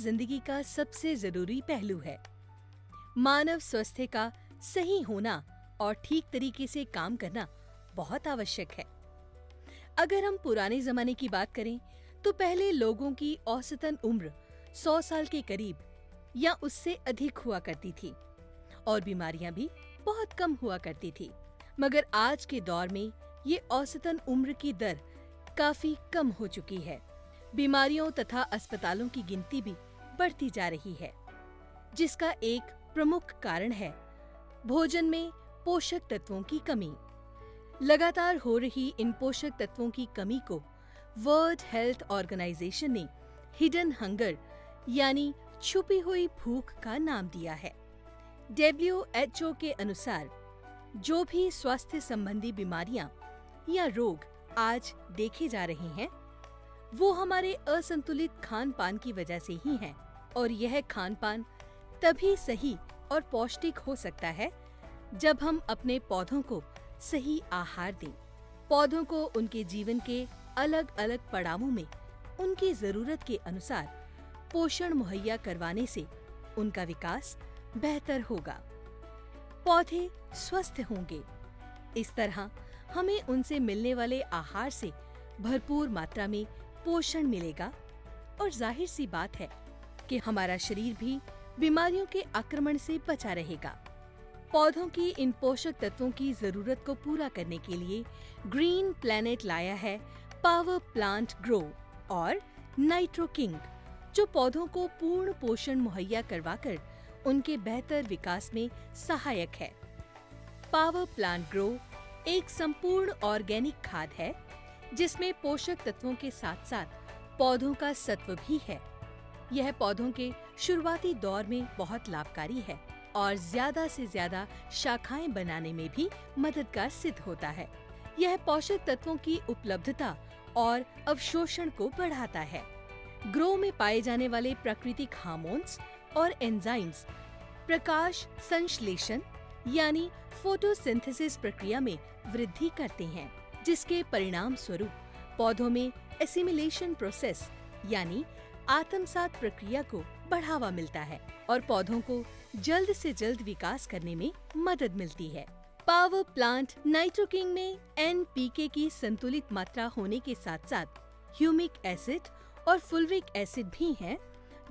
जिंदगी का सबसे जरूरी पहलू है। मानव स्वास्थ्य का सही होना और ठीक तरीके से काम करना बहुत आवश्यक है। अगर हम पुराने जमाने की बात करें तो पहले लोगों की औसतन उम्र 100 साल के करीब या उससे अधिक हुआ करती थी और बीमारियां भी बहुत कम हुआ करती थी। मगर आज के दौर में ये औसतन उम्र की दर काफी कम हो चुकी है। बीमारियों तथा अस्पतालों की गिनती भी बढ़ती जा रही है, जिसका एक प्रमुख कारण है भोजन में पोषक तत्वों की कमी। लगातार हो रही इन पोषक तत्वों की कमी को वर्ल्ड हेल्थ ऑर्गेनाइजेशन ने हिडन हंगर यानी छुपी हुई भूख का नाम दिया है। WHO के अनुसार जो भी स्वास्थ्य संबंधी बीमारियां या रोग आज देखे जा रहे हैं वो हमारे असंतुलित खान पान की वजह से ही है। और यह खान पान तभी सही और पौष्टिक हो सकता है जब हम अपने पौधों को सही आहार दें। पौधों को उनके जीवन के अलग अलग पड़ावों में उनकी जरूरत के अनुसार पोषण मुहैया करवाने से उनका विकास बेहतर होगा, पौधे स्वस्थ होंगे। इस तरह हमें उनसे मिलने वाले आहार से भरपूर मात्रा में पोषण मिलेगा और जाहिर सी बात है कि हमारा शरीर भी बीमारियों के आक्रमण से बचा रहेगा। पौधों की इन पोषक तत्वों की जरूरत को पूरा करने के लिए ग्रीन प्लैनेट लाया है पावर प्लांट ग्रो और नाइट्रो किंग, जो पौधों को पूर्ण पोषण मुहैया करवाकर उनके बेहतर विकास में सहायक है। पावर प्लांट ग्रो एक संपूर्ण ऑर्गेनिक खाद है जिसमें पोषक तत्वों के साथ साथ पौधों का सत्व भी है। यह पौधों के शुरुआती दौर में बहुत लाभकारी है और ज्यादा से ज्यादा शाखाएं बनाने में भी मददगार सिद्ध होता है। यह पोषक तत्वों की उपलब्धता और अवशोषण को बढ़ाता है। ग्रो में पाए जाने वाले प्राकृतिक हार्मोन्स और एंजाइम्स प्रकाश संश्लेषण यानी फोटोसिंथेसिस प्रक्रिया में वृद्धि करते हैं, जिसके परिणाम स्वरूप पौधों में एसिमिलेशन प्रोसेस यानी आत्मसात प्रक्रिया को बढ़ावा मिलता है और पौधों को जल्द से जल्द विकास करने में मदद मिलती है। पावर प्लांट नाइट्रो किंग में NPK की संतुलित मात्रा होने के साथ साथ ह्यूमिक एसिड और फुल्विक एसिड भी है,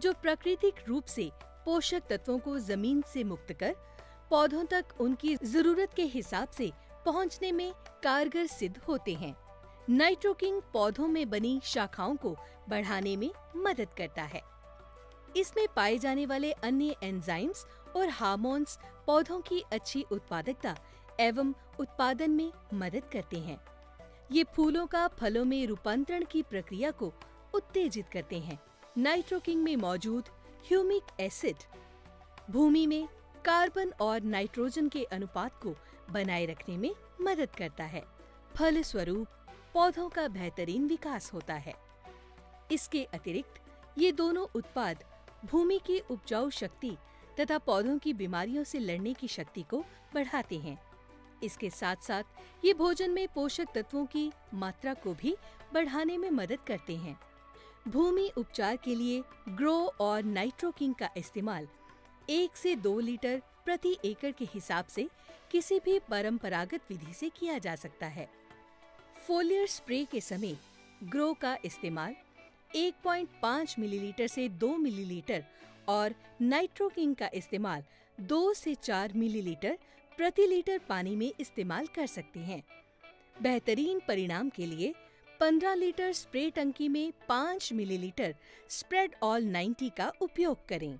जो प्राकृतिक रूप से पोषक तत्वों को जमीन से मुक्त कर पौधों तक उनकी जरूरत के हिसाब से पहुंचने में कारगर सिद्ध होते हैं। नाइट्रो किंग पौधों में बनी शाखाओं को बढ़ाने में मदद करता है। इसमें पाए जाने वाले अन्य एंजाइम्स और हार्मोन्स पौधों की अच्छी उत्पादकता एवं उत्पादन में मदद करते हैं। ये फूलों का फलों में रूपांतरण की प्रक्रिया को उत्तेजित करते हैं। नाइट्रो किंग में मौजूद ह्यूमिक एसिड भूमि में कार्बन और नाइट्रोजन के अनुपात को बनाए रखने में मदद करता है। फलस्वरूप पौधों का बेहतरीन विकास होता है। इसके अतिरिक्त ये दोनों उत्पाद भूमि की उपजाऊ शक्ति तथा पौधों की बीमारियों से लड़ने की शक्ति को बढ़ाते हैं। इसके साथ साथ ये भोजन में पोषक तत्वों की मात्रा को भी बढ़ाने में मदद करते हैं। भूमि उपचार के लिए ग्रो और नाइट्रो किंग का इस्तेमाल 1 से 2 लीटर प्रति एकड़ के हिसाब से किसी भी परंपरागत विधि से किया जा सकता है। फोलियर स्प्रे के समय ग्रो का इस्तेमाल 1.5 मिलीलीटर से 2 मिलीलीटर और नाइट्रो किंग का इस्तेमाल 2 से 4 मिलीलीटर प्रति लीटर पानी में इस्तेमाल कर सकते हैं। बेहतरीन परिणाम के लिए 15 लीटर स्प्रे टंकी में 5 मिलीलीटर स्प्रेड ऑल 90 का उपयोग करें।